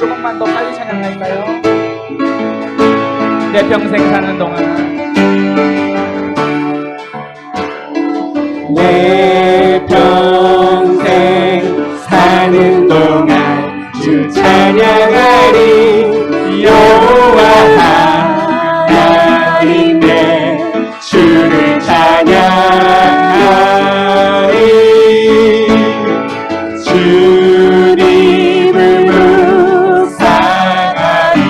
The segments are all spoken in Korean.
조금만 더 빨리 찬양할까요? 내 평생 사는 동안 내 평생 사는 동안 주 찬양하리. 여호와 하나님 내 주를 찬양하리. 주님을 묵상하리.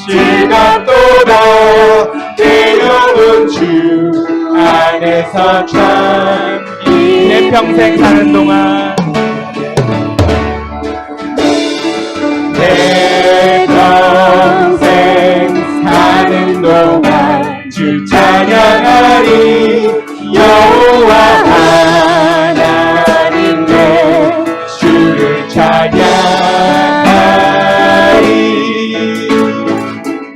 즐겁도다 내 영혼 주 안에서 참. 내 평생 사는 동안 내 평생 사는 동안 주 찬양하리. 여호와 하나님 내 주를 찬양하리.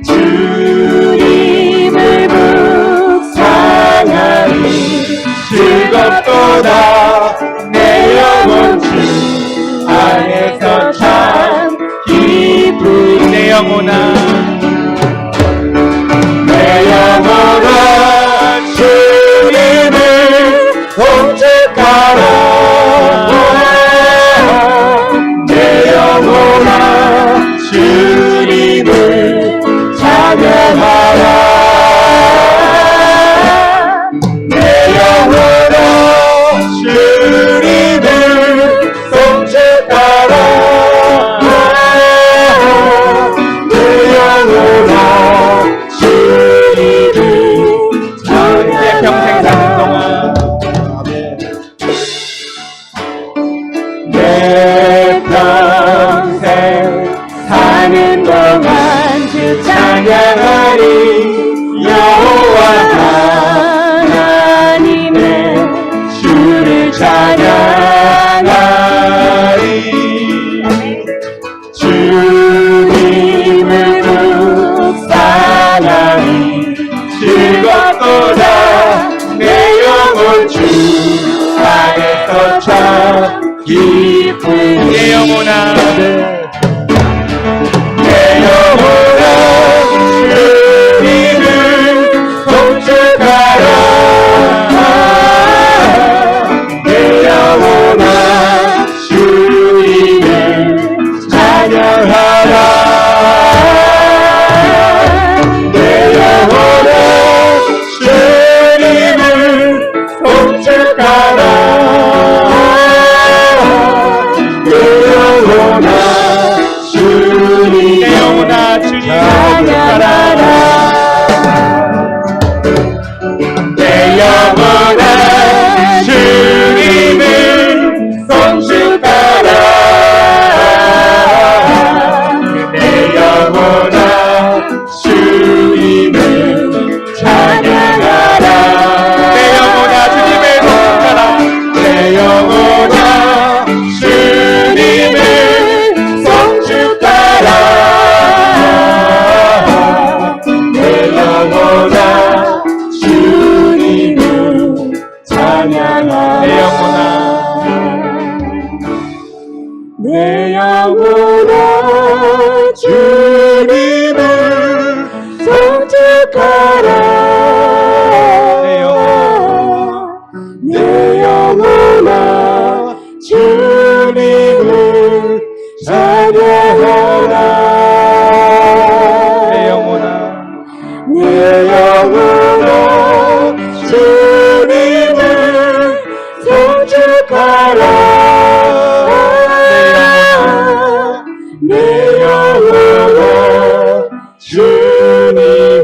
주님을 묵상하리. 즐겁도다 내 영혼 주 안에서 참 기쁘리. 내 영혼아 내 영혼아 주님을 공축하라. 내 영혼아 주님을 찬양하라. 내 영혼아 주님을 송축하라. 내 영혼아 주님을 찬양하라. 내 평생 사는 동안 내 평생 사는 동안 주 찬양하리. 여호와 하나님의 주를 찬양하리. 주님을 묵상하리. 즐겁도다 내 영혼 주 안에서 참 기쁘리. 내 영혼아 내 영혼아 주님을 송축하라. 내 영혼아 주님을 찬양하라. 내 영혼아 주님을 송축하라. 내 영혼아 주님을 내 영혼아 주님을 찬양하라. 내 영혼아 주님을 송축하라. 내 영혼아 주님을 찬양하라. 내 영혼아 주님을 송축하라. 내 영혼아 주님을 송축하라. 내 영혼아 주님을 찬양하라. 내 영혼아 내 영혼아 주님을 송축하라. 내 내 영혼아 주님을 찬양하라. 내 영혼아 내 영혼아 주님을 송축하라. 내 영혼아 주님을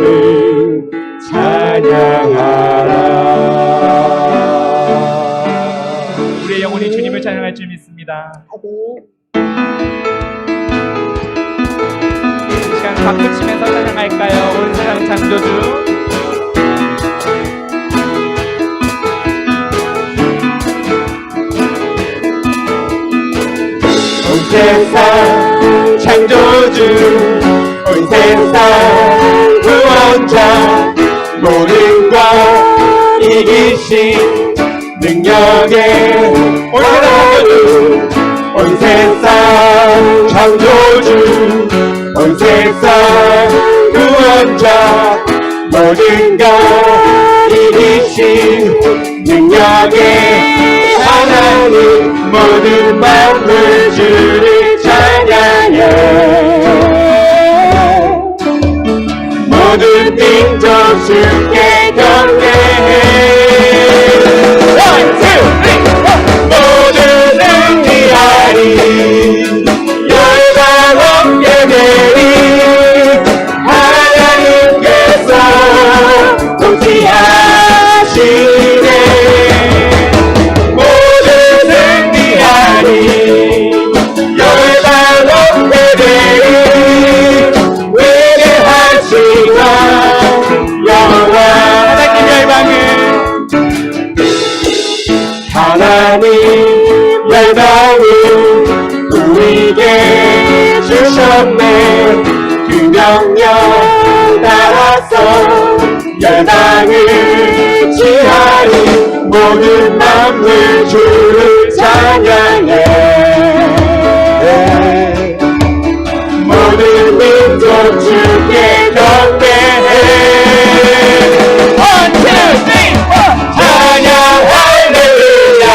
찬양하라. 우리의 영혼이 주님을 찬양할 줄 믿습니다. 이 시간 박수 치면서 찬양할까요? 온 세상 창조주 온 세상 창조주 온 세상 구원자 모든 것 이기신 능력의 온 세상 창조주 온 세상 구원자 모든 것 이기신 능력의 하나님 모든 만물 주를 찬양해 모든 민족 주께 경배해 One, two, three, 모두 승리하리 열방 없게 되리 하나님께서 통치하시네 모두 승리하리 열방 없게 되리 위대하신 것 여호와 하나님 열방을 우리에게 주셨네 그 명령 따라서 열방을 지하리 모든 만물 주를 찬양해 모든 민족 주께 경배해 One, two, three, four 찬양 할렐루야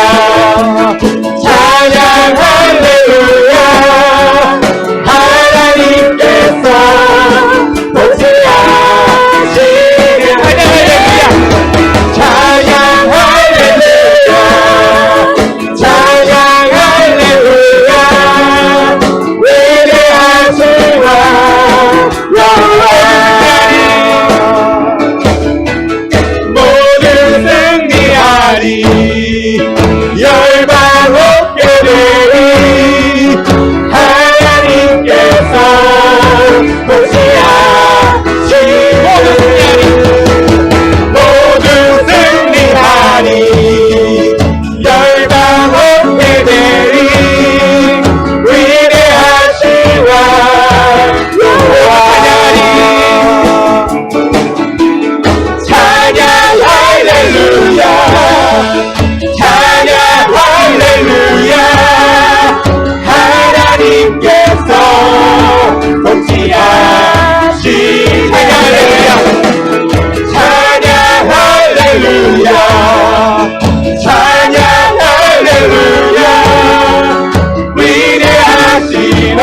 찬양 할렐루야 하나님께서 통치하시는 할렐루야 찬양 할렐루야 찬양 할렐루야 위대하신 왕 여호와 모든 승리하리 열방 없게 되리 하나님께서 통치하시는 모든 승리하리 열방 없게 되리 위대하신 왕 여호와 찬양 할렐루야 찬양 할렐루야 하나님께서 통치하신 찬양 할렐루야 찬양 할렐루야 위대하신 왕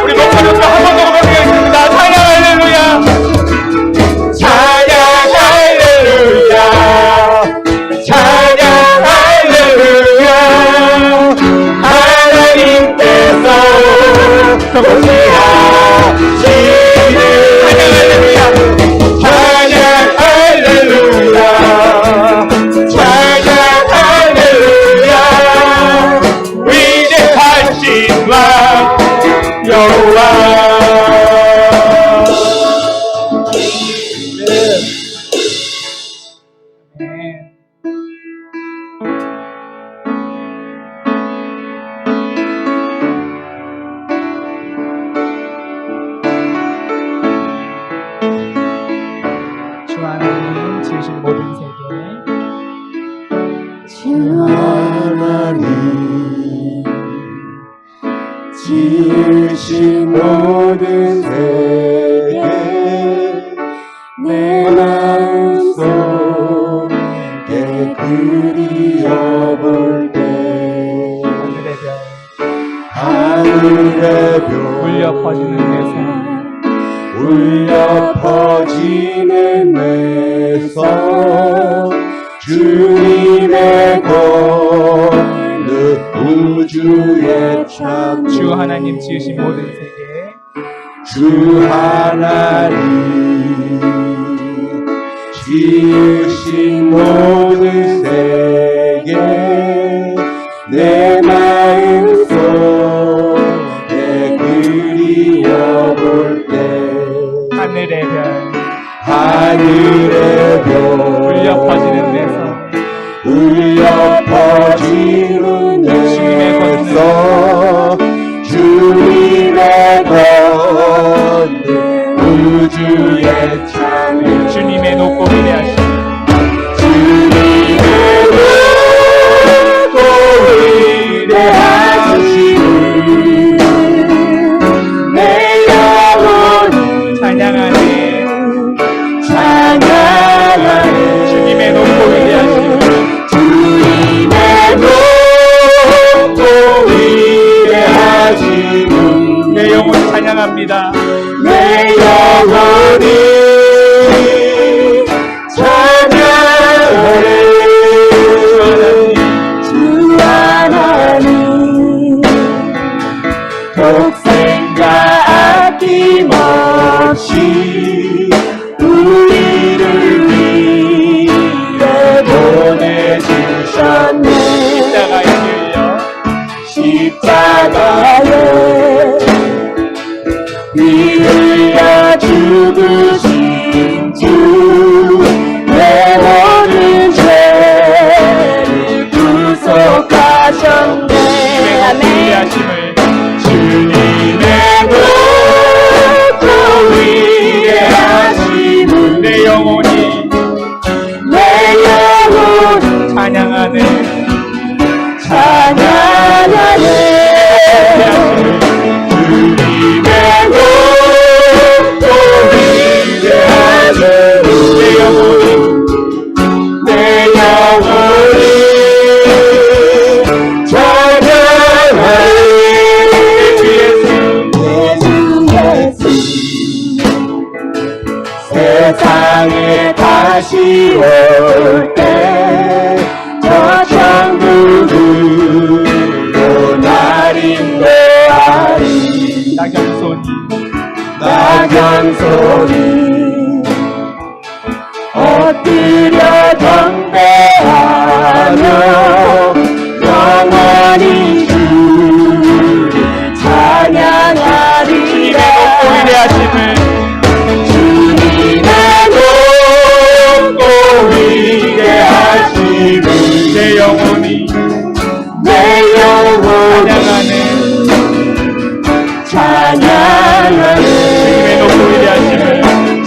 우리 목사님과 한 번 더 고백하겠습니다 찬양 할렐루야 찬양 할렐루야 찬양 할렐루야 하나님께서 통치하시는 찬양 할렐루야 찬양 할렐루야 위대하신 왕 여호와 주 하나님 지으신 모든 세계 주 하나님 지으신 모든 세계 내 마음속에 그리워볼 때 하늘의 별 울려 퍼지는 내 손 울려 퍼지는 내 손 주님의 권능 우주의 참 주 하나님 지으신 모든 세계 주 하나님 지으신 모든 세계 내 마음속에 그리워볼 때 하늘의 별 하늘의 별 울려 퍼지는 내 손 울려 퍼지는 내 손 주님의 권능 우주의 창조 주님의 높고 위대하신 주님의 높고 위대하신 내 찬양합니다. 내 영혼이 찬양하네. 주 하나님 독생자 아낌없이 우리를 위해 보내주셨네. 십자가에 피 흘려 죽으신 주 내 모든 죄를 구속하셨네. 아멘. 주님의 높고 위대하심은 내 영혼이 찬양하네. 주님의 높고 위대하심은 내 영혼이 찬양하네. 세상에 다시 올 때 저 천국으로 날 인도하리. 낙연손이 엎드려 경배하며 영원히 주를 찬양하리라. 주님의 높고 위대하심을 내 영혼이 찬양하네.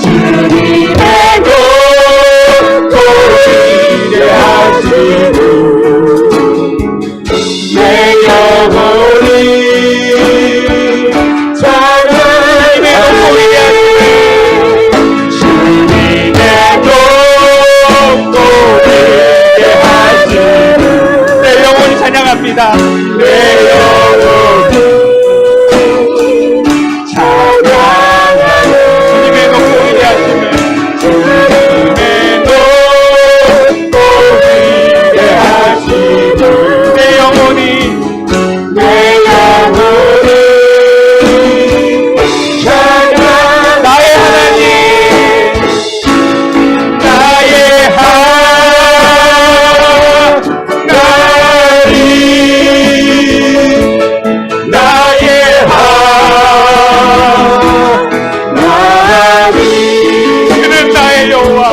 주님의 높고 위대하심을 내 영혼이 찬양하네. 주님의 높고 위대하심을 내 영혼이 찬양합니다. 내 영혼이 찬양하네. 주님의 높고 위대하심을 내 영혼이 찬양. 나의 하나님 그는 나의 여호와.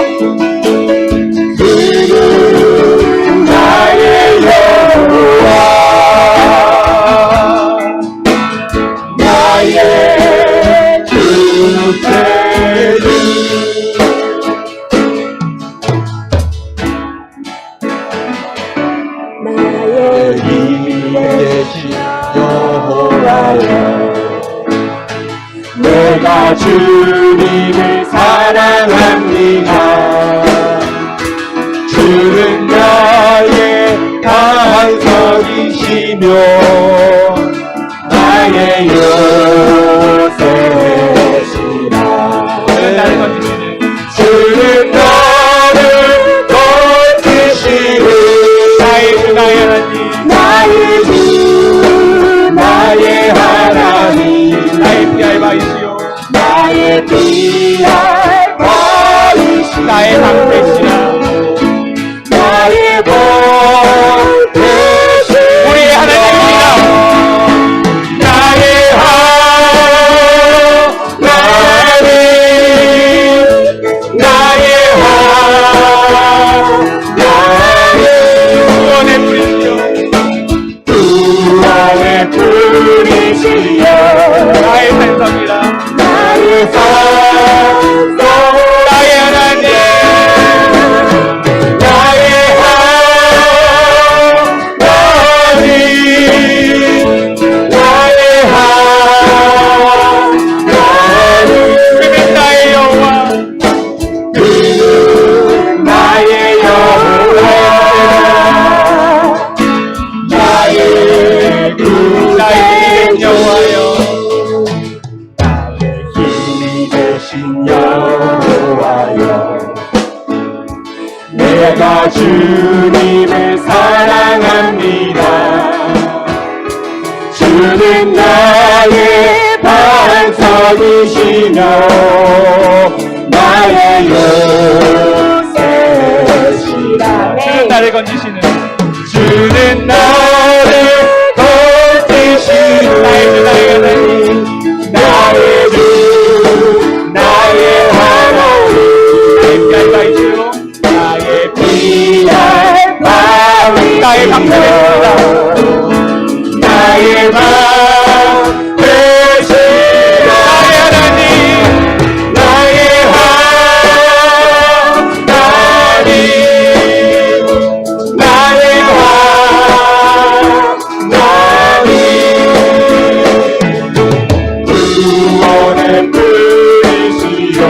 내가 주님을 사랑합니다. 주는 나의 반석이시며 나의 요새시라. 주는 나를 건지시는 나의 주 나의 하나님, 나의 주 나의 하나님, 나의 피알바이시오, 나의 피알바이시오, 나의 방패시라, 나의 방패시 우리의 하나님입니다. 나의 하나님, 나의 하나님, 구원의 뿌리시여, 구원의 뿌리시여, 나의 산성이라, 나의 산성이라. 주님을 사랑합니다. 주는 나의 반석이시며 나의 요새시라. 주는 나를 건지시는, 주는 나를 건지시는 나의 주 나의 하나님, 나의 피할 바위, 나의 방패입니다. 나의 방 되시라. 나의 하나님, 나의 하나님, 나의 하나님, 구원의 뿌리시여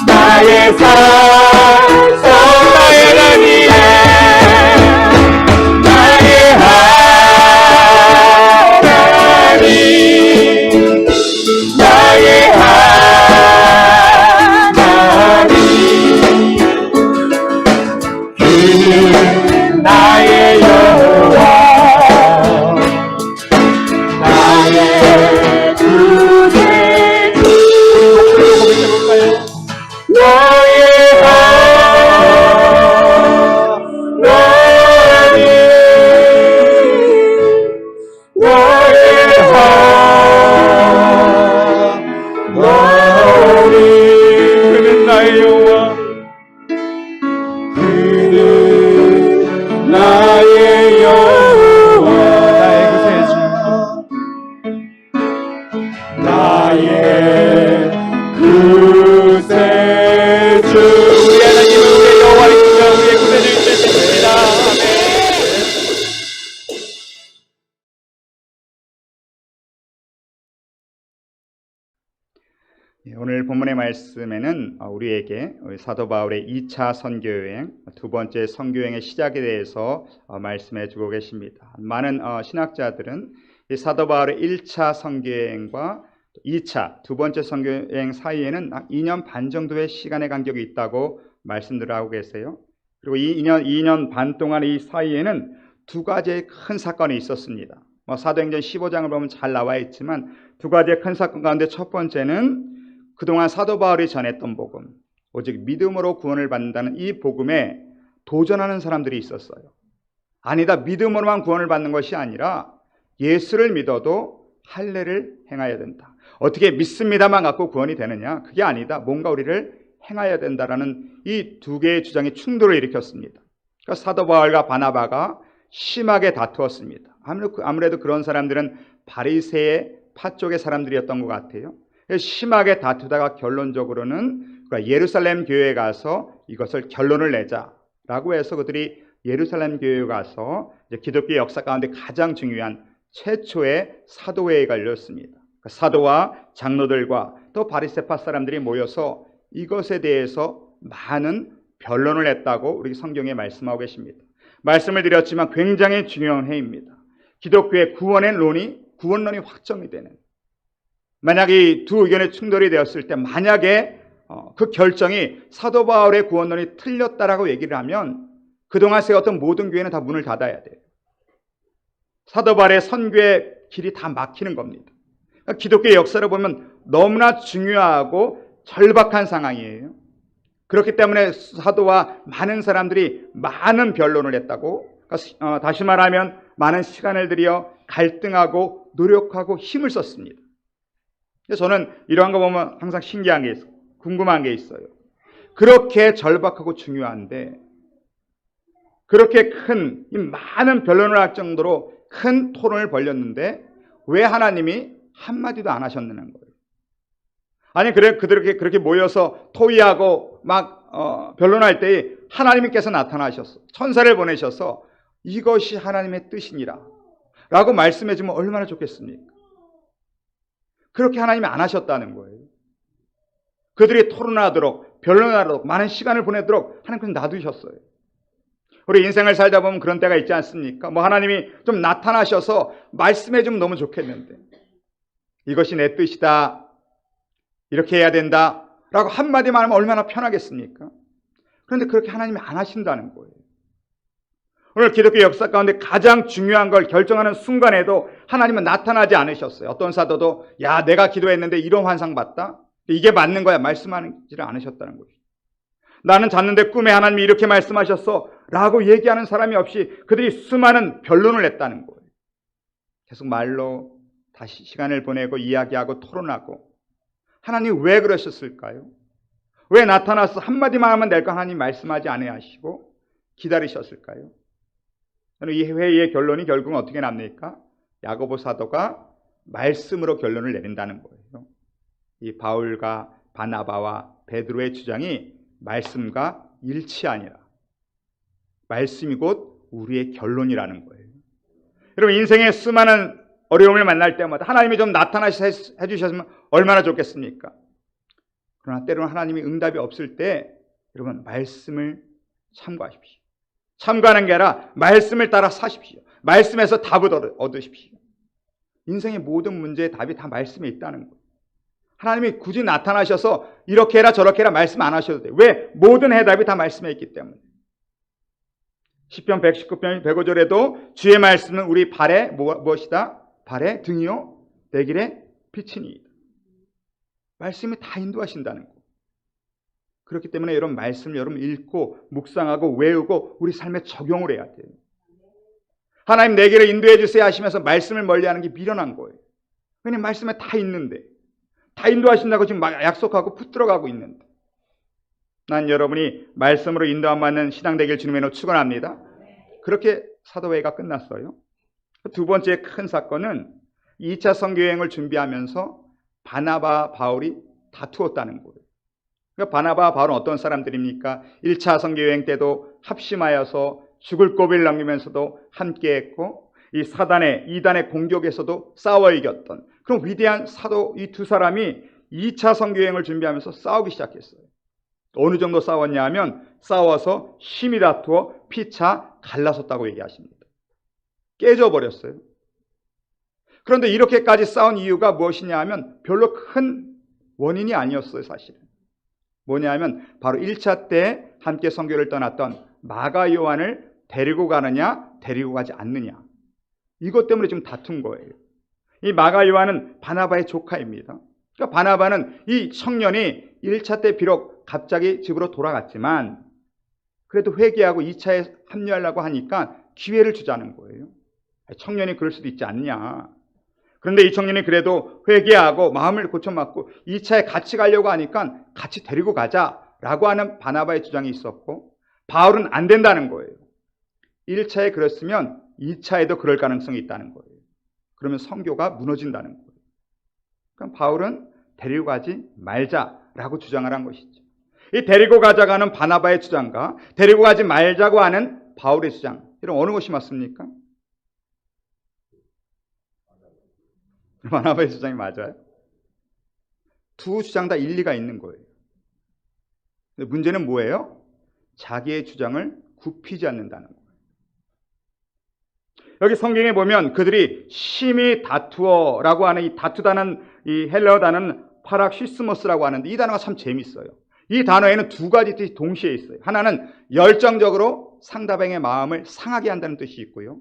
나의 산성, 나의 하나님, 나의 하나님, 나의 하나님, 그는 나의 여호와, 나의 구세주. 나의 하나님, 나의 하나님, 그는 나의 여호와, 그는 나의 여호와, 나의 구세주, 나의 구세주. 우리 하나님은 우리의 여호와이시며 우리의 구세주이십니다. 아멘. 오늘 본문의 말씀에는 우리에게 사도 바울의 2차 선교여행, 두 번째 선교여행의 시작에 대해서 말씀해 주고 계십니다. 많은 신학자들은 이 사도 바울의 1차 선교여행과 2차, 두 번째 선교여행 사이에는 2년 반 정도의 시간의 간격이 있다고 말씀들을 하고 계세요. 그리고 이 2년 반 동안 이 사이에는 두 가지의 큰 사건이 있었습니다. 사도행전 15장을 보면 잘 나와 있지만 두 가지의 큰 사건 가운데 첫 번째는 그동안 사도 바울이 전했던 복음, 오직 믿음으로 구원을 받는다는 이 복음에 도전하는 사람들이 있었어요. 아니다, 믿음으로만 구원을 받는 것이 아니라 예수를 믿어도 할례를 행해야 된다. 어떻게 믿습니다만 갖고 구원이 되느냐? 그게 아니다. 뭔가 우리를 행해야 된다라는 이 두 개의 주장이 충돌을 일으켰습니다. 그러니까 사도 바울과 바나바가 심하게 다투었습니다. 아무래도 그런 사람들은 바리새의 파 쪽의 사람들이었던 것 같아요. 심하게 다투다가 결론적으로는 예루살렘 교회에 가서 이것을 결론을 내자라고 해서 그들이 예루살렘 교회에 가서 기독교 역사 가운데 가장 중요한 최초의 사도회의가 열렸습니다. 사도와 장로들과 또 바리새파 사람들이 모여서 이것에 대해서 많은 변론을 했다고 우리 성경에 말씀하고 계십니다. 말씀을 드렸지만 굉장히 중요한 회의입니다. 기독교의 구원론이 확정이 되는, 만약 이 두 의견의 충돌이 되었을 때 만약에 그 결정이 사도 바울의 구원론이 틀렸다라고 얘기를 하면 그동안 세웠던 모든 교회는 다 문을 닫아야 돼요. 사도 바울의 선교의 길이 다 막히는 겁니다. 그러니까 기독교의 역사를 보면 너무나 중요하고 절박한 상황이에요. 그렇기 때문에 사도와 많은 사람들이 많은 변론을 했다고, 다시 말하면 많은 시간을 들여 갈등하고 노력하고 힘을 썼습니다. 저는 이러한 거 보면 항상 신기한 게 있어요. 궁금한 게 있어요. 그렇게 절박하고 중요한데 그렇게 큰 이 많은 변론을 할 정도로 큰 토론을 벌였는데 왜 하나님이 한마디도 안 하셨느냐는 거예요. 아니 그들이 그렇게 모여서 토의하고 막 변론할 때 하나님께서 나타나셔서 천사를 보내셔서 이것이 하나님의 뜻이니라 라고 말씀해 주면 얼마나 좋겠습니까? 그렇게 하나님이 안 하셨다는 거예요. 그들이 토론하도록 변론하도록 많은 시간을 보내도록 하나님께서 놔두셨어요. 우리 인생을 살다 보면 그런 때가 있지 않습니까? 하나님이 좀 나타나셔서 말씀해 주면 너무 좋겠는데 이것이 내 뜻이다, 이렇게 해야 된다 라고 한마디만 하면 얼마나 편하겠습니까? 그런데 그렇게 하나님이 안 하신다는 거예요. 오늘 기독교 역사 가운데 가장 중요한 걸 결정하는 순간에도 하나님은 나타나지 않으셨어요. 어떤 사도도 야 내가 기도했는데 이런 환상 봤다? 이게 맞는 거야 말씀하지를 않으셨다는 거죠. 나는 잤는데 꿈에 하나님이 이렇게 말씀하셨어 라고 얘기하는 사람이 없이 그들이 수많은 변론을 했다는 거예요. 계속 말로 다시 시간을 보내고 이야기하고 토론하고 하나님 왜 그러셨을까요? 왜 나타나서 한마디만 하면 될까 하나님 말씀하지 아니하시고 기다리셨을까요? 저는 이 회의의 결론이 결국은 어떻게 납니까? 야고보 사도가 말씀으로 결론을 내린다는 거예요. 이 바울과 바나바와 베드로의 주장이 말씀과 일치하니라. 말씀이 곧 우리의 결론이라는 거예요. 여러분 인생의 수많은 어려움을 만날 때마다 하나님이 좀 나타나셔서 해주셨으면 얼마나 좋겠습니까? 그러나 때로는 하나님이 응답이 없을 때 여러분 말씀을 참고하십시오. 참고하는 게 아니라 말씀을 따라 사십시오. 말씀에서 답을 얻으십시오. 인생의 모든 문제의 답이 다 말씀에 있다는 거예요. 하나님이 굳이 나타나셔서 이렇게 해라 저렇게 해라 말씀 안 하셔도 돼요. 왜? 모든 해답이 다 말씀에 있기 때문에. 시편 119편 105절에도 주의 말씀은 우리 발에 무엇이다? 발에 등이요 내 길에 빛이니이다. 말씀이 다 인도하신다는 거. 그렇기 때문에 여러분 말씀을 여러분 읽고 묵상하고 외우고 우리 삶에 적용을 해야 돼요. 하나님 내 길을 인도해 주세요 하시면서 말씀을 멀리하는 게 미련한 거예요. 왜냐하면 말씀에 다 있는데 다 인도하신다고 지금 약속하고 붙들어가고 있는데 난 여러분이 말씀으로 인도함 받는 신앙 되길 주님의 축원합니다. 그렇게 사도회의가 끝났어요. 두 번째 큰 사건은 2차 선교여행을 준비하면서 바나바 바울이 다투었다는 거예요. 그러니까 바나바 바울은 어떤 사람들입니까? 1차 선교여행 때도 합심하여서 죽을 고비를 넘기면서도 함께했고 이 사단의 이단의 공격에서도 싸워 이겼던 그런 위대한 사도 이 두 사람이 2차 선교여행을 준비하면서 싸우기 시작했어요. 어느 정도 싸웠냐 하면 싸워서 심히 다투어 피차 갈라섰다고 얘기하십니다. 깨져버렸어요. 그런데 이렇게까지 싸운 이유가 무엇이냐 하면 별로 큰 원인이 아니었어요. 사실은 뭐냐 하면 바로 1차 때 함께 선교를 떠났던 마가 요한을 데리고 가느냐 데리고 가지 않느냐 이것 때문에 지금 다툰 거예요. 이 마가 요한은 바나바의 조카입니다. 그러니까 바나바는 이 청년이 1차 때 비록 갑자기 집으로 돌아갔지만 그래도 회개하고 2차에 합류하려고 하니까 기회를 주자는 거예요. 청년이 그럴 수도 있지 않냐. 그런데 이 청년이 그래도 회개하고 마음을 고쳐먹고 2차에 같이 가려고 하니까 같이 데리고 가자라고 하는 바나바의 주장이 있었고 바울은 안 된다는 거예요. 1차에 그랬으면 2차에도 그럴 가능성이 있다는 거예요. 그러면 선교가 무너진다는 거예요. 그럼 바울은 데리고 가지 말자라고 주장을 한 것이죠. 이 데리고 가자고 하는 바나바의 주장과 데리고 가지 말자고 하는 바울의 주장 이런 어느 것이 맞습니까? 바나바의 주장이 맞아요? 두 주장 다 일리가 있는 거예요. 근데 문제는 뭐예요? 자기의 주장을 굽히지 않는다는 거예요. 여기 성경에 보면 그들이 심히 다투어라고 하는 이 다투다는 이 헬라어 단어는 파락시스모스라고 하는데 이 단어가 참 재밌어요. 이 단어에는 두 가지 뜻이 동시에 있어요. 하나는 열정적으로 상대방의 마음을 상하게 한다는 뜻이 있고요.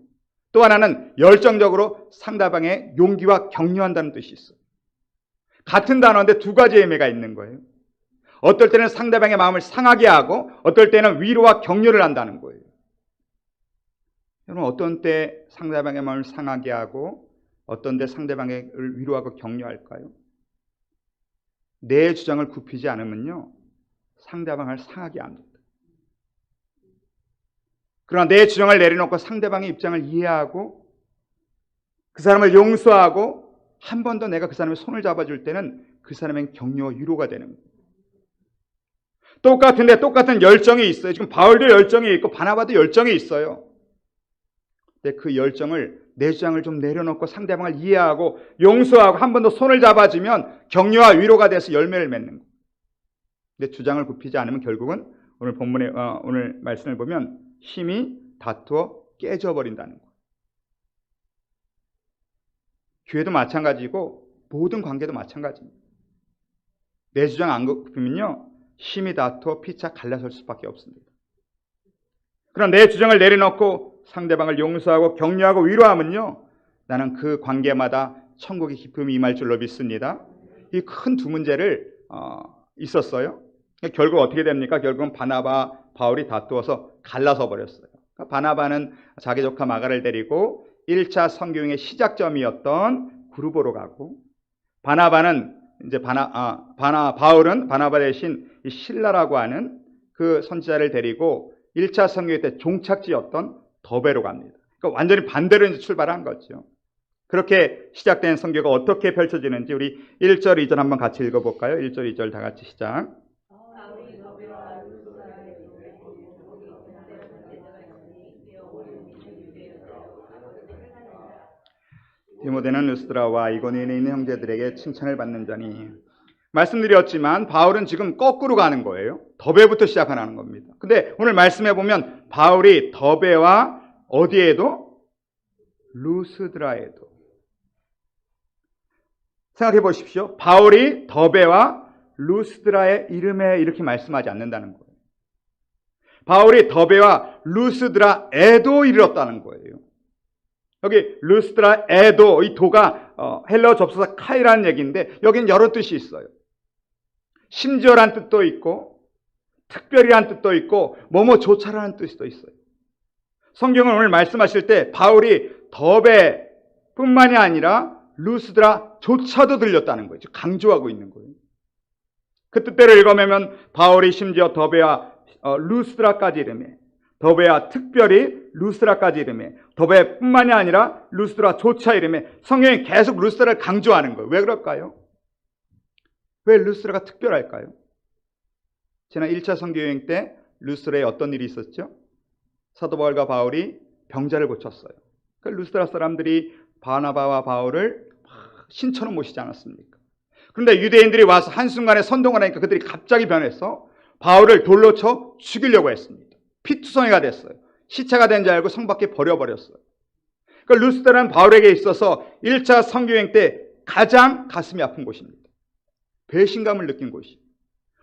또 하나는 열정적으로 상대방의 용기와 격려한다는 뜻이 있어요. 같은 단어인데 두 가지 의미가 있는 거예요. 어떨 때는 상대방의 마음을 상하게 하고 어떨 때는 위로와 격려를 한다는 거예요. 여러분 어떤 때 상대방의 마음을 상하게 하고 어떤 때 상대방을 위로하고 격려할까요? 내 주장을 굽히지 않으면요 상대방을 상하게 합니다. 그러나 내 주장을 내려놓고 상대방의 입장을 이해하고 그 사람을 용서하고 한 번 더 내가 그 사람의 손을 잡아줄 때는 그 사람의 격려와 위로가 되는 거예요. 똑같은데 똑같은 열정이 있어요. 지금 바울도 열정이 있고 바나바도 열정이 있어요. 근데 그 열정을 내 주장을 좀 내려놓고 상대방을 이해하고 용서하고 한 번 더 손을 잡아주면 격려와 위로가 돼서 열매를 맺는 거예요. 근데 주장을 굽히지 않으면 결국은 오늘 본문의 오늘 말씀을 보면 힘이 다투어 깨져버린다는 거예요. 교회도 마찬가지고 모든 관계도 마찬가지입니다. 내 주장 안 굽히면요 심히 다투어 피차 갈라설 수밖에 없습니다. 그럼 내 주장을 내려놓고 상대방을 용서하고 격려하고 위로하면요, 나는 그 관계마다 천국의 기쁨이 임할 줄로 믿습니다. 이 큰 두 문제를 있었어요. 결국 어떻게 됩니까? 결국은 바나바, 바울이 다투어서 갈라서 버렸어요. 그러니까 바나바는 자기 조카 마가를 데리고 1차 선교행의 시작점이었던 구르보로 가고, 바나바는 이제 바울은 바나바 대신 이 실라라고 하는 그 선지자를 데리고 1차 선교회 때 종착지였던 더베로 갑니다. 그러니까 완전히 반대로 이제 출발한 거죠. 그렇게 시작된 선교가 어떻게 펼쳐지는지 우리 1절, 2절 한번 같이 읽어볼까요? 1절, 2절 다 같이 시작. 디모데는 루스드라와 이고니온에 있는 형제들에게 칭찬을 받는 자니, 말씀드렸지만 바울은 지금 거꾸로 가는 거예요. 더베부터 시작하는 겁니다. 근데 오늘 말씀해 보면 바울이 더베와 어디에도? 루스드라에도. 생각해 보십시오. 바울이 더베와 루스드라의 이름에 이렇게 말씀하지 않는다는 거예요. 바울이 더베와 루스드라에도 이르렀다는 거예요. 여기 루스드라에도, 이 도가 헬라어 접속사 카이라는 얘기인데 여기는 여러 뜻이 있어요. 심지어란 뜻도 있고 특별히란 뜻도 있고 뭐뭐조차라는 뜻도 있어요. 성경은 오늘 말씀하실 때 바울이 더베뿐만이 아니라 루스드라조차도 들렸다는 거예요. 강조하고 있는 거예요. 그 뜻대로 읽어보면 바울이 심지어 더베와 루스드라까지 이름에, 더베와 특별히 루스드라까지 이름에, 더베뿐만이 아니라 루스드라조차 이름에, 성경이 계속 루스드라를 강조하는 거예요. 왜 그럴까요? 왜 루스드라가 특별할까요? 지난 1차 선교여행 때 루스드라에 어떤 일이 있었죠? 사도 바울과 바울이 병자를 고쳤어요. 그 루스드라 사람들이 바나바와 바울을 신처럼 모시지 않았습니까? 그런데 유대인들이 와서 한순간에 선동을 하니까 그들이 갑자기 변해서 바울을 돌로 쳐 죽이려고 했습니다. 피투성이가 됐어요. 시체가 된 줄 알고 성 밖에 버려버렸어요. 그러니까 루스드라는 바울에게 있어서 1차 선교여행 때 가장 가슴이 아픈 곳입니다. 배신감을 느낀 곳이.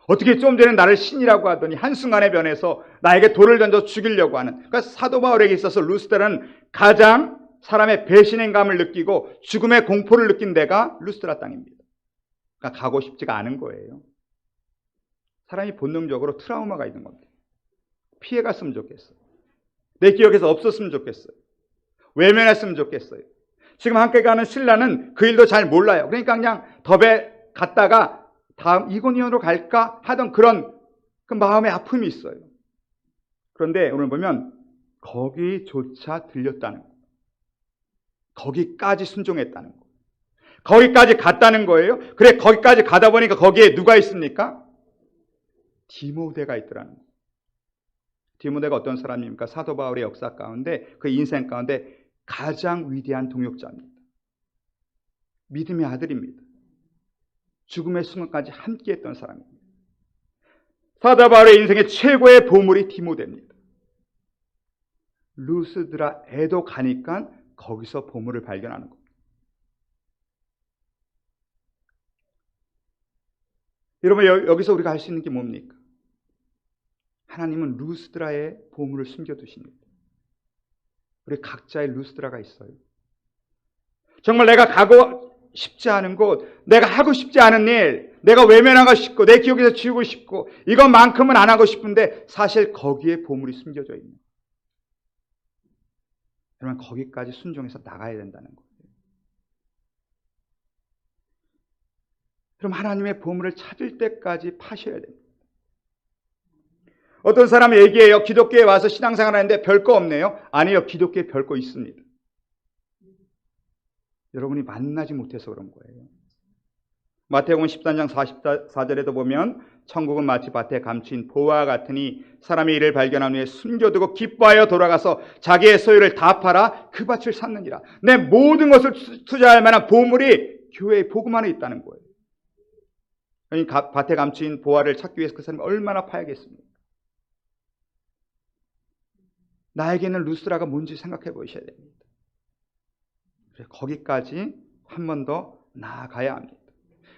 어떻게 좀 전에 나를 신이라고 하더니 한순간에 변해서 나에게 돌을 던져 죽이려고 하는, 그러니까 사도 바울에게 있어서 루스드라는 가장 사람의 배신감을 느끼고 죽음의 공포를 느낀 데가 루스드라 땅입니다. 그러니까 가고 싶지가 않은 거예요. 사람이 본능적으로 트라우마가 있는 겁니다. 피해갔으면 좋겠어요. 내 기억에서 없었으면 좋겠어요. 외면했으면 좋겠어요. 지금 함께 가는 신라는 그 일도 잘 몰라요. 그러니까 그냥 더베 갔다가 다음 이고니온으로 갈까 하던 그런 그 마음의 아픔이 있어요. 그런데 오늘 보면 거기조차 들렸다는 거예요. 거기까지 순종했다는 거예요. 거기까지 갔다는 거예요. 그래, 거기까지 가다 보니까 거기에 누가 있습니까? 디모데가 있더라는 거예요. 디모데가 어떤 사람입니까? 사도 바울의 역사 가운데, 그 인생 가운데 가장 위대한 동역자입니다. 믿음의 아들입니다. 죽음의 순간까지 함께했던 사람입니다. 사도 바울의 인생의 최고의 보물이 디모데입니다. 루스드라에도 가니까 거기서 보물을 발견하는 겁니다. 여러분, 여기서 우리가 할 수 있는 게 뭡니까? 하나님은 루스드라에 보물을 숨겨두십니다. 우리 각자의 루스드라가 있어요. 정말 내가 가고 싶지 않은 곳, 내가 하고 싶지 않은 일, 내가 외면하고 싶고 내 기억에서 지우고 싶고 이것만큼은 안 하고 싶은데 사실 거기에 보물이 숨겨져 있는 거예요. 여러분, 거기까지 순종해서 나가야 된다는 거예요. 그럼 하나님의 보물을 찾을 때까지 파셔야 됩니다. 어떤 사람이 얘기해요. 기독교에 와서 신앙생활 하는데 별거 없네요. 아니요, 기독교에 별거 있습니다. 여러분이 만나지 못해서 그런 거예요. 마태복음 13장 44절에도 보면 천국은 마치 밭에 감추인 보화와 같으니 사람이 이를 발견한 후에 숨겨두고 기뻐하여 돌아가서 자기의 소유를 다 팔아 그 밭을 샀느니라. 내 모든 것을 투자할 만한 보물이 교회의 복음 안에 있다는 거예요. 그러니까 밭에 감추인 보화를 찾기 위해서 그 사람이 얼마나 파야겠습니까? 나에게는 루스드라가 뭔지 생각해 보셔야 됩니다. 거기까지 한 번 더 나아가야 합니다.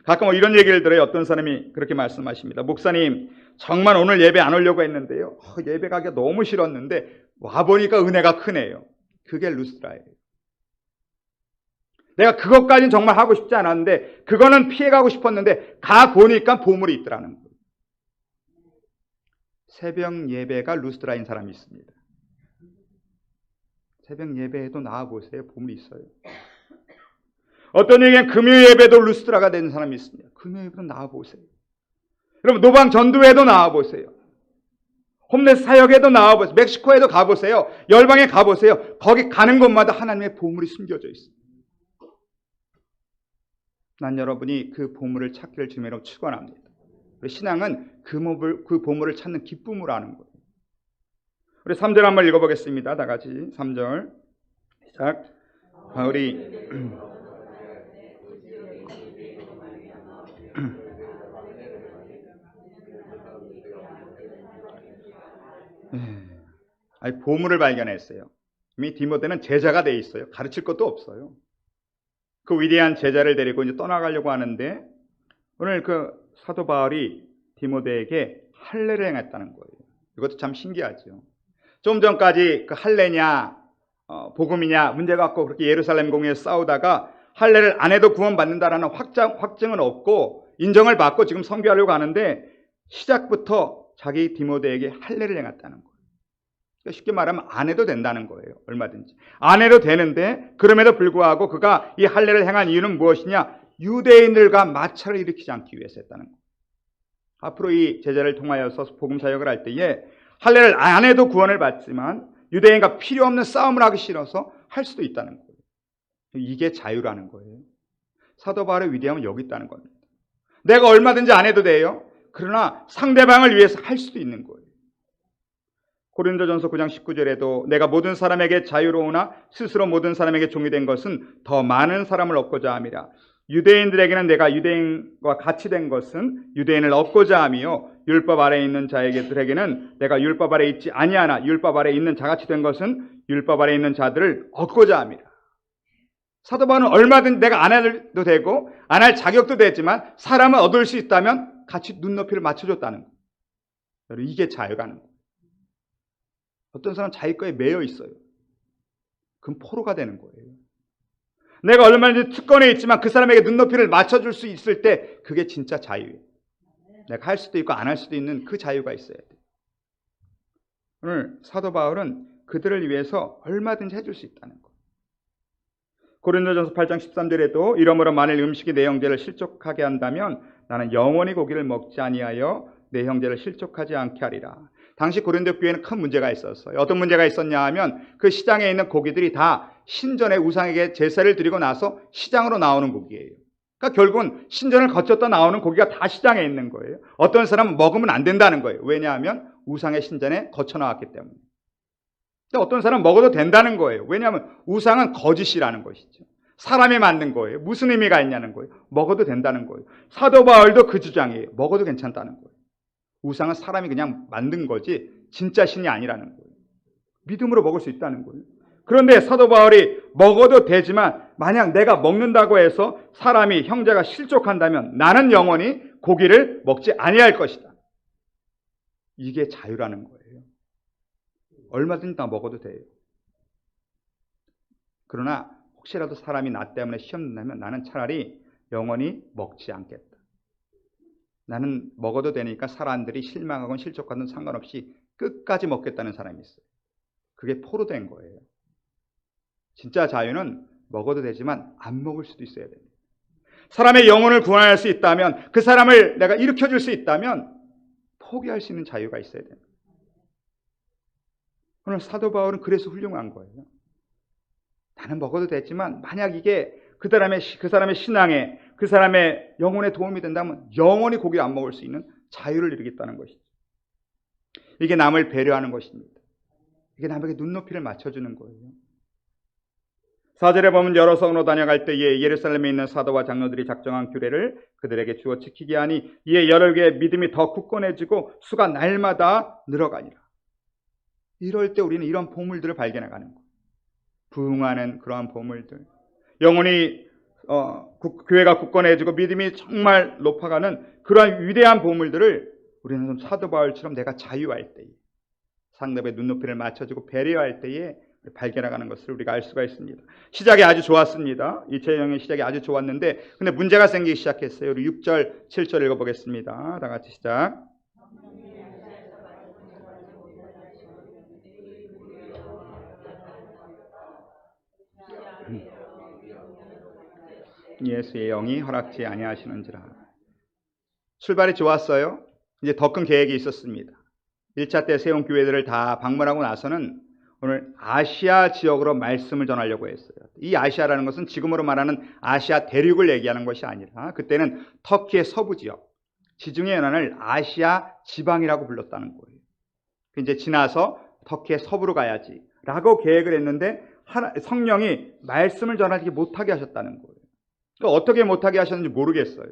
가끔 이런 얘기를 들어요. 어떤 사람이 그렇게 말씀하십니다. 목사님, 정말 오늘 예배 안 오려고 했는데요. 예배 가기가 너무 싫었는데 와보니까 은혜가 크네요. 그게 루스드라예요. 내가 그것까지는 정말 하고 싶지 않았는데 그거는 피해가고 싶었는데 가보니까 보물이 있더라는 거예요. 새벽 예배가 루스드라인 사람이 있습니다. 새벽 예배에도 나와보세요. 보물이 있어요. 어떤 얘기는 금요 예배도 루스드라가 되는 사람이 있습니다. 금요 예배도 나와보세요. 여러분 노방 전도회도 나와보세요. 홈레스 사역에도 나와보세요. 멕시코에도 가보세요. 열방에 가보세요. 거기 가는 곳마다 하나님의 보물이 숨겨져 있어요. 난 여러분이 그 보물을 찾기를 주님으로 축원합니다. 우리 신앙은 그 보물을 찾는 기쁨으로 하는 거예요. 우리 3절 한번 읽어보겠습니다. 다 같이 3절 시작. 바울이 보물을 발견했어요. 이미 디모데는 제자가 돼 있어요. 가르칠 것도 없어요. 그 위대한 제자를 데리고 이제 떠나가려고 하는데 오늘 그 사도 바울이 디모데에게 할례를 행했다는 거예요. 이것도 참 신기하죠. 좀 전까지 그 할례냐 복음이냐 문제 갖고 그렇게 예루살렘 공회에서 싸우다가 할례를 안 해도 구원받는다라는 확증은 없고 인정을 받고 지금 선교하려고 하는데 시작부터 자기 디모데에게 할례를 행했다는 거예요. 그러니까 쉽게 말하면 안 해도 된다는 거예요. 얼마든지 안 해도 되는데 그럼에도 불구하고 그가 이 할례를 행한 이유는 무엇이냐? 유대인들과 마찰을 일으키지 않기 위해서 했다는 거예요. 앞으로 이 제자를 통하여서 복음 사역을 할 때에 할례를 안 해도 구원을 받지만 유대인과 필요 없는 싸움을 하기 싫어서 할 수도 있다는 거예요. 이게 자유라는 거예요. 사도 바울의 위대함은 여기 있다는 겁니다. 내가 얼마든지 안 해도 돼요. 그러나 상대방을 위해서 할 수도 있는 거예요. 고린도전서 9장 19절에도 내가 모든 사람에게 자유로우나 스스로 모든 사람에게 종이 된 것은 더 많은 사람을 얻고자 함이라. 유대인들에게는 내가 유대인과 같이 된 것은 유대인을 얻고자 함이요 율법 아래에 있는 자에게는 내가 율법 아래에 있지 아니하나 율법 아래에 있는 자같이 된 것은 율법 아래에 있는 자들을 얻고자 함이라. 사도 바울은 얼마든지 내가 안 해도 되고 안 할 자격도 되지만 사람을 얻을 수 있다면 같이 눈높이를 맞춰줬다는 거예요. 여러분 이게 자유라는 거예요. 어떤 사람은 자기 거에 매여 있어요. 그럼 포로가 되는 거예요. 내가 얼마든지 특권에 있지만 그 사람에게 눈높이를 맞춰줄 수 있을 때 그게 진짜 자유예요. 내가 할 수도 있고 안 할 수도 있는 그 자유가 있어야 돼요. 오늘 사도 바울은 그들을 위해서 얼마든지 해줄 수 있다는 거예요. 고린도전서 8장 13절에도 이러므로 만일 음식이 내 형제를 실족하게 한다면 나는 영원히 고기를 먹지 아니하여 내 형제를 실족하지 않게 하리라. 당시 고린도 교회는 큰 문제가 있었어요. 어떤 문제가 있었냐 하면 그 시장에 있는 고기들이 다 신전에 우상에게 제사를 드리고 나서 시장으로 나오는 고기예요. 그러니까 결국은 신전을 거쳤다 나오는 고기가 다 시장에 있는 거예요. 어떤 사람은 먹으면 안 된다는 거예요. 왜냐하면 우상의 신전에 거쳐 나왔기 때문에. 근데 어떤 사람은 먹어도 된다는 거예요. 왜냐하면 우상은 거짓이라는 것이죠. 사람이 만든 거예요. 무슨 의미가 있냐는 거예요. 먹어도 된다는 거예요. 사도 바울도 그 주장이에요. 먹어도 괜찮다는 거예요. 우상은 사람이 그냥 만든 거지 진짜 신이 아니라는 거예요. 믿음으로 먹을 수 있다는 거예요. 그런데 사도 바울이 먹어도 되지만 만약 내가 먹는다고 해서 사람이 형제가 실족한다면 나는 영원히 고기를 먹지 아니할 것이다. 이게 자유라는 거예요. 얼마든지 다 먹어도 돼요. 그러나 혹시라도 사람이 나 때문에 시험 든다면 나는 차라리 영원히 먹지 않겠다. 나는 먹어도 되니까 사람들이 실망하건 실족하든 상관없이 끝까지 먹겠다는 사람이 있어요. 그게 포로된 거예요. 진짜 자유는 먹어도 되지만 안 먹을 수도 있어야 됩니다. 사람의 영혼을 구원할 수 있다면 그 사람을 내가 일으켜줄 수 있다면 포기할 수 있는 자유가 있어야 됩니다. 오늘 사도 바울은 그래서 훌륭한 거예요. 나는 먹어도 되지만 만약 이게 그 사람의 신앙에 그 사람의 영혼에 도움이 된다면 영원히 고기를 안 먹을 수 있는 자유를 이루겠다는 것이죠. 이게 남을 배려하는 것입니다. 이게 남에게 눈높이를 맞춰주는 거예요. 4절에 보면 여러 성으로 다녀갈 때에 예루살렘에 있는 사도와 장로들이 작정한 규례를 그들에게 주어 지키게 하니 이에 여러 개의 믿음이 더 굳건해지고 수가 날마다 늘어가니라. 이럴 때 우리는 이런 보물들을 발견해가는 거예요. 부흥하는 그러한 보물들, 영혼이 교회가 굳건해지고 믿음이 정말 높아가는 그러한 위대한 보물들을 우리는 사도 바울처럼 내가 자유할 때에, 상대방의 눈높이를 맞춰주고 배려할 때에 발견해가는 것을 우리가 알 수가 있습니다. 시작이 아주 좋았습니다. 이 제형의 시작이 아주 좋았는데 근데 문제가 생기기 시작했어요. 우리 6절, 7절 읽어보겠습니다. 다 같이 시작. 예수의 영이 허락지 아니하시는지라. 출발이 좋았어요. 이제 더 큰 계획이 있었습니다. 1차 때 세운 교회들을 다 방문하고 나서는 오늘 아시아 지역으로 말씀을 전하려고 했어요. 이 아시아라는 것은 지금으로 말하는 아시아 대륙을 얘기하는 것이 아니라 그때는 터키의 서부 지역, 지중해 연안을 아시아 지방이라고 불렀다는 거예요. 이제 지나서 터키의 서부로 가야지 라고 계획을 했는데 성령이 말씀을 전하지 못하게 하셨다는 거예요. 그러니까 어떻게 못하게 하셨는지 모르겠어요.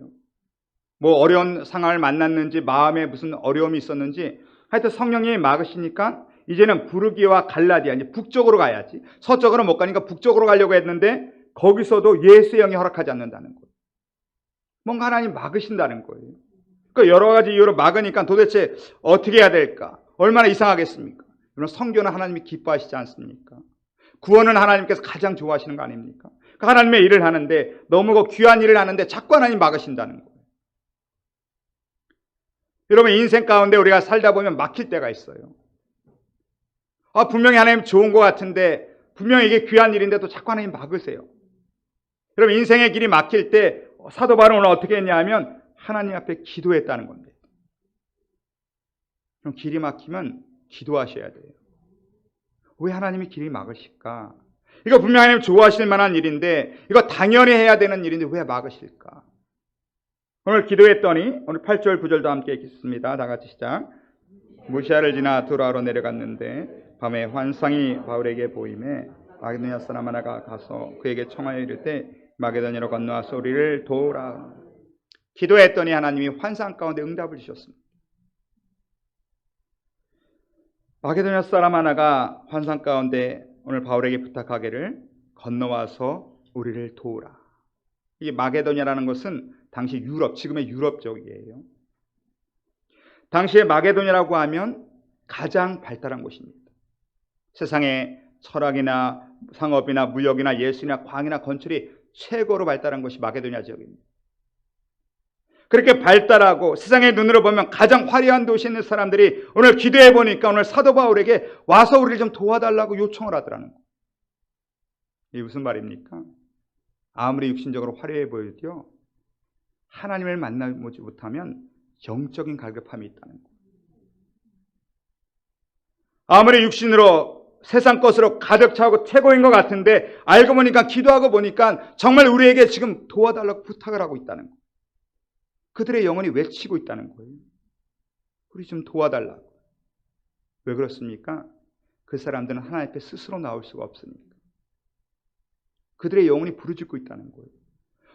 뭐 어려운 상황을 만났는지 마음에 무슨 어려움이 있었는지 하여튼 성령님이 막으시니까 이제는 부르기와 갈라디아, 이제 북쪽으로 가야지. 서쪽으로 못 가니까 북쪽으로 가려고 했는데 거기서도 예수의 영이 허락하지 않는다는 거예요. 뭔가 하나님 막으신다는 거예요. 그러니까 여러 가지 이유로 막으니까 도대체 어떻게 해야 될까? 얼마나 이상하겠습니까? 그럼 선교는 하나님이 기뻐하시지 않습니까? 구원은 하나님께서 가장 좋아하시는 거 아닙니까? 그러니까 하나님의 일을 하는데 너무 귀한 일을 하는데 자꾸 하나님 막으신다는 거예요. 여러분 인생 가운데 우리가 살다 보면 막힐 때가 있어요. 분명히 하나님 좋은 것 같은데 분명히 이게 귀한 일인데도 자꾸 하나님 막으세요. 여러분 인생의 길이 막힐 때 사도 바울은 오늘 어떻게 했냐면 하나님 앞에 기도했다는 겁니다. 그럼 길이 막히면 기도하셔야 돼요. 왜 하나님이 길이 막으실까? 이거 분명히 하나님 좋아하실 만한 일인데 이거 당연히 해야 되는 일인데 왜 막으실까? 오늘 기도했더니 오늘 8절 9절도 함께 읽겠습니다. 다 같이 시작. 무시아를 지나 두라로 내려갔는데 밤에 환상이 바울에게 보임에 마게도냐 사람 하나가 가서 그에게 청하여 이르되 마게도냐로 건너와서 우리를 도우라. 기도했더니 하나님이 환상 가운데 응답을 주셨습니다. 마게도냐 사람 하나가 환상 가운데 오늘 바울에게 부탁하기를 건너와서 우리를 도우라. 이 마게도냐라는 것은 당시 유럽, 지금의 유럽 쪽이에요. 당시에 마게도냐라고 하면 가장 발달한 곳입니다. 세상에 철학이나 상업이나 무역이나 예술이나 과학이나 건축이 최고로 발달한 곳이 마게도냐 지역입니다. 그렇게 발달하고 세상의 눈으로 보면 가장 화려한 도시에 있는 사람들이 오늘 기도해 보니까 오늘 사도 바울에게 와서 우리를 좀 도와달라고 요청을 하더라는 거예요. 이게 무슨 말입니까? 아무리 육신적으로 화려해 보여도요, 하나님을 만나보지 못하면 영적인 갈급함이 있다는 거예요. 아무리 육신으로 세상 것으로 가득 차고 최고인 것 같은데 알고 보니까 기도하고 보니까 정말 우리에게 지금 도와달라고 부탁을 하고 있다는 거예요. 그들의 영혼이 외치고 있다는 거예요. 우리 좀 도와달라고. 왜 그렇습니까? 그 사람들은 하나님 앞에 스스로 나올 수가 없으니까. 그들의 영혼이 부르짖고 있다는 거예요.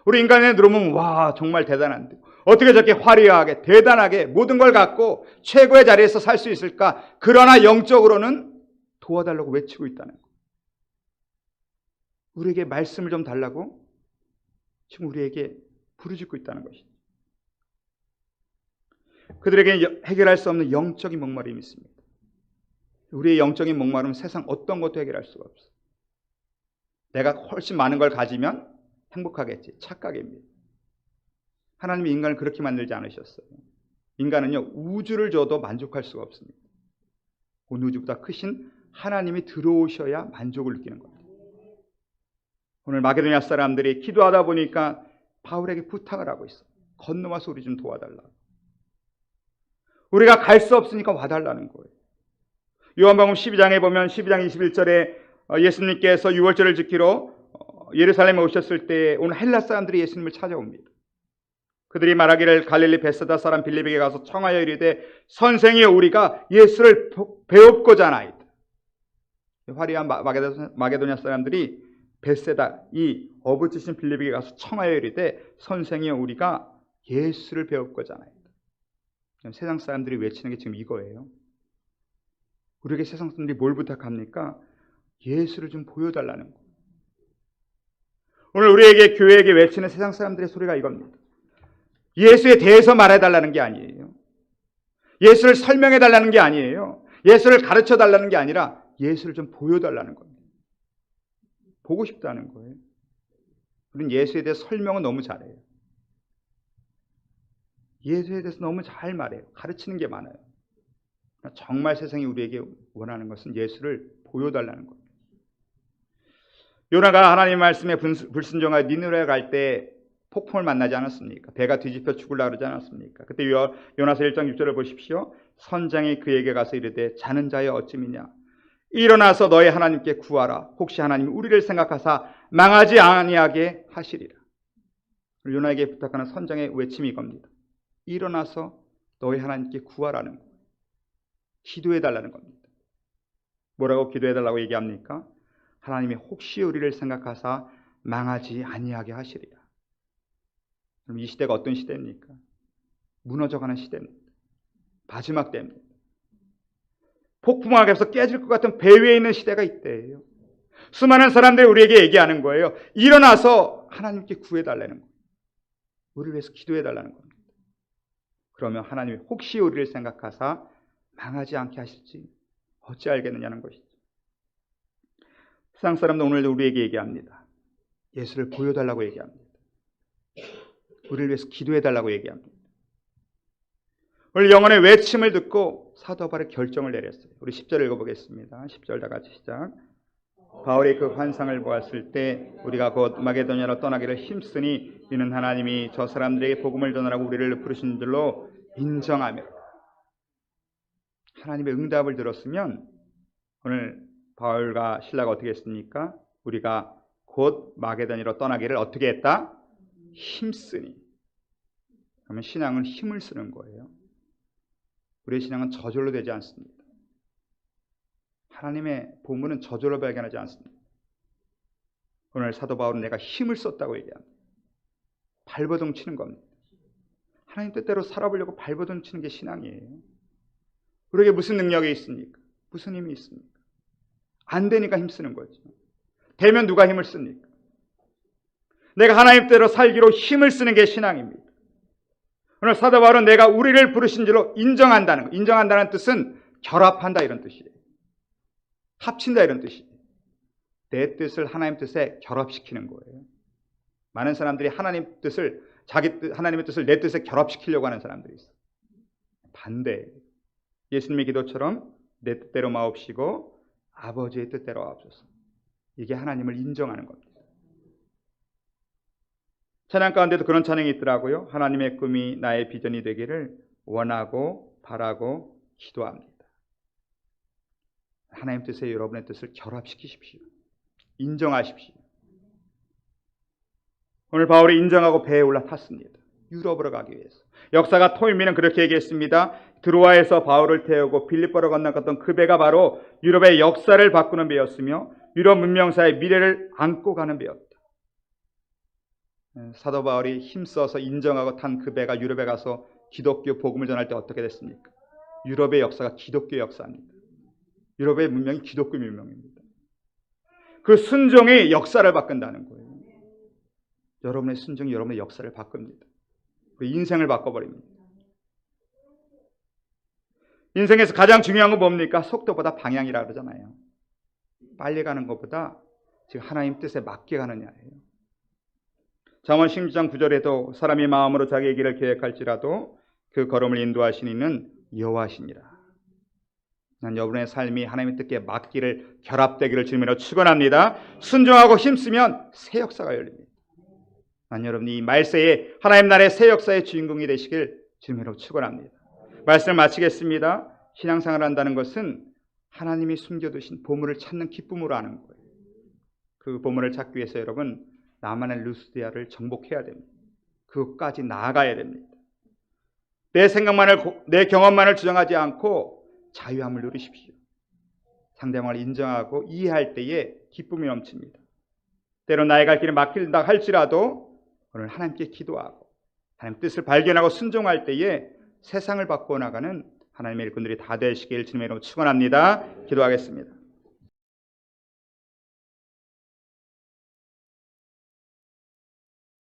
우리 인간의 눈으로 보면 와 정말 대단한데 어떻게 저렇게 화려하게 대단하게 모든 걸 갖고 최고의 자리에서 살 수 있을까? 그러나 영적으로는 도와달라고 외치고 있다는 거예요. 우리에게 말씀을 좀 달라고 지금 우리에게 부르짖고 있다는 것이죠. 그들에게 해결할 수 없는 영적인 목마름이 있습니다. 우리의 영적인 목마름은 세상 어떤 것도 해결할 수가 없어요. 내가 훨씬 많은 걸 가지면 행복하겠지. 착각입니다. 하나님이 인간을 그렇게 만들지 않으셨어요. 인간은요 우주를 줘도 만족할 수가 없습니다. 온 우주보다 크신 하나님이 들어오셔야 만족을 느끼는 겁니다. 오늘 마게도냐 사람들이 기도하다 보니까 바울에게 부탁을 하고 있어요. 건너와서 우리 좀 도와달라. 우리가 갈 수 없으니까 와달라는 거예요. 요한복음 12장에 보면 12장 21절에 예수님께서 유월절을 지키러 예루살렘에 오셨을 때 오늘 헬라 사람들이 예수님을 찾아옵니다. 그들이 말하기를 갈릴리 벳사다 사람 빌립에게 가서 청하여 이르되 선생이여 우리가 예수를 배웁고자 하나이다. 화려한 마게도냐 사람들이 벳세다 이 어부지신 빌립에게 가서 청하여 이르되 선생이여 우리가 예수를 배웁고자 하나이다. 세상 사람들이 외치는 게 지금 이거예요. 우리에게 세상 사람들이 뭘 부탁합니까? 예수를 좀 보여달라는 거예요. 오늘 우리에게 교회에게 외치는 세상 사람들의 소리가 이겁니다. 예수에 대해서 말해달라는 게 아니에요. 예수를 설명해달라는 게 아니에요. 예수를 가르쳐달라는 게 아니라 예수를 좀 보여달라는 겁니다. 보고 싶다는 거예요. 우리는 예수에 대해 설명은 너무 잘해요. 예수에 대해서 너무 잘 말해요. 가르치는 게 많아요. 정말 세상이 우리에게 원하는 것은 예수를 보여달라는 겁니다. 요나가 하나님 말씀에 불순종하여 니느웨에 갈 때 폭풍을 만나지 않았습니까? 배가 뒤집혀 죽으려고 그러지 않았습니까? 그때 요나서 1장 6절을 보십시오. 선장이 그에게 가서 이르되 자는 자여 어찌미냐? 일어나서 너희 하나님께 구하라. 혹시 하나님이 우리를 생각하사 망하지 아니하게 하시리라. 요나에게 부탁하는 선장의 외침이 이겁니다. 일어나서 너희 하나님께 구하라는 거예요. 기도해달라는 겁니다. 뭐라고 기도해달라고 얘기합니까? 하나님이 혹시 우리를 생각하사 망하지 아니하게 하시리라. 그럼 이 시대가 어떤 시대입니까? 무너져가는 시대입니다. 마지막 때입니다. 폭풍하게서 깨질 것 같은 배 위에 있는 시대가 이때예요. 수많은 사람들이 우리에게 얘기하는 거예요. 일어나서 하나님께 구해달라는 거예요. 우리를 위해서 기도해달라는 겁니다. 그러면 하나님이 혹시 우리를 생각하사 망하지 않게 하실지 어찌 알겠느냐는 것이죠. 세상 사람도 오늘도 우리에게 얘기합니다. 예수를 보여달라고 얘기합니다. 우리를 위해서 기도해달라고 얘기합니다. 오늘 영혼의 외침을 듣고 사도 바울이 결정을 내렸어요. 우리 10절 읽어보겠습니다. 10절 다 같이 시작. 바울이 그 환상을 보았을 때 우리가 곧 마게도냐로 떠나기를 힘쓰니 이는 하나님이 저 사람들에게 복음을 전하라고 우리를 부르신 줄로 인정하며, 하나님의 응답을 들었으면 오늘 바울과 실라가 어떻게 했습니까? 우리가 곧 마게도냐로 떠나기를 어떻게 했다? 힘쓰니. 그러면 신앙은 힘을 쓰는 거예요. 우리의 신앙은 저절로 되지 않습니다. 하나님의 보물은 저절로 발견하지 않습니다. 오늘 사도 바울은 내가 힘을 썼다고 얘기합니다. 발버둥 치는 겁니다. 하나님 뜻대로 살아보려고 발버둥 치는 게 신앙이에요. 우리에게 무슨 능력이 있습니까? 무슨 힘이 있습니까? 안 되니까 힘쓰는 거죠. 되면 누가 힘을 씁니까? 내가 하나님 뜻대로 살기로 힘을 쓰는 게 신앙입니다. 오늘 사도 바울은 내가 우리를 부르신 줄로 인정한다는 거. 인정한다는 뜻은 결합한다 이런 뜻이에요. 합친다 이런 뜻이에요. 내 뜻을 하나님 뜻에 결합시키는 거예요. 많은 사람들이 하나님 뜻을 하나님의 뜻을 내 뜻에 결합시키려고 하는 사람들이 있어요. 반대. 예수님의 기도처럼 내 뜻대로 마옵시고 아버지의 뜻대로 하옵소서. 이게 하나님을 인정하는 겁니다. 찬양 가운데도 그런 찬양이 있더라고요. 하나님의 꿈이 나의 비전이 되기를 원하고 바라고 기도합니다. 하나님 뜻에 여러분의 뜻을 결합시키십시오. 인정하십시오. 오늘 바울이 인정하고 배에 올라탔습니다. 유럽으로 가기 위해서. 역사가 토임이는 그렇게 얘기했습니다. 드로아에서 바울을 태우고 빌립보로 건너갔던 그 배가 바로 유럽의 역사를 바꾸는 배였으며 유럽 문명사의 미래를 안고 가는 배였다. 사도 바울이 힘써서 인정하고 탄 그 배가 유럽에 가서 기독교 복음을 전할 때 어떻게 됐습니까? 유럽의 역사가 기독교 역사입니다. 유럽의 문명이 기독교 문명입니다. 그 순종이 역사를 바꾼다는 거예요. 여러분의 순종이 여러분의 역사를 바꿉니다. 그 인생을 바꿔버립니다. 인생에서 가장 중요한 건 뭡니까? 속도보다 방향이라고 그러잖아요. 빨리 가는 것보다 지금 하나님 뜻에 맞게 가느냐예요. 잠언 16장 9절에도 사람이 마음으로 자기의 길을 계획할지라도 그 걸음을 인도하시는 이는 여호와시니라. 난 여러분의 삶이 하나님의 뜻에 맞기를 결합되기를 주님으로 축원합니다. 순종하고 힘쓰면 새 역사가 열립니다. 난 여러분이 이 말세에 하나님 나라의 새 역사의 주인공이 되시길 주님으로 축원합니다. 말씀을 마치겠습니다. 신앙생활을 한다는 것은 하나님이 숨겨두신 보물을 찾는 기쁨으로 하는 거예요. 그 보물을 찾기 위해서 여러분 나만의 루스디아를 정복해야 됩니다. 그것까지 나아가야 됩니다. 내 생각만을, 내 경험만을 주장하지 않고 자유함을 누리십시오. 상대방을 인정하고 이해할 때에 기쁨이 넘칩니다. 때로 나의 갈 길이 막힌다 할지라도 오늘 하나님께 기도하고 하나님 뜻을 발견하고 순종할 때에 세상을 바꾸어 나가는 하나님의 일꾼들이 다 되시길 주님의 이름으로 축원합니다. 기도하겠습니다.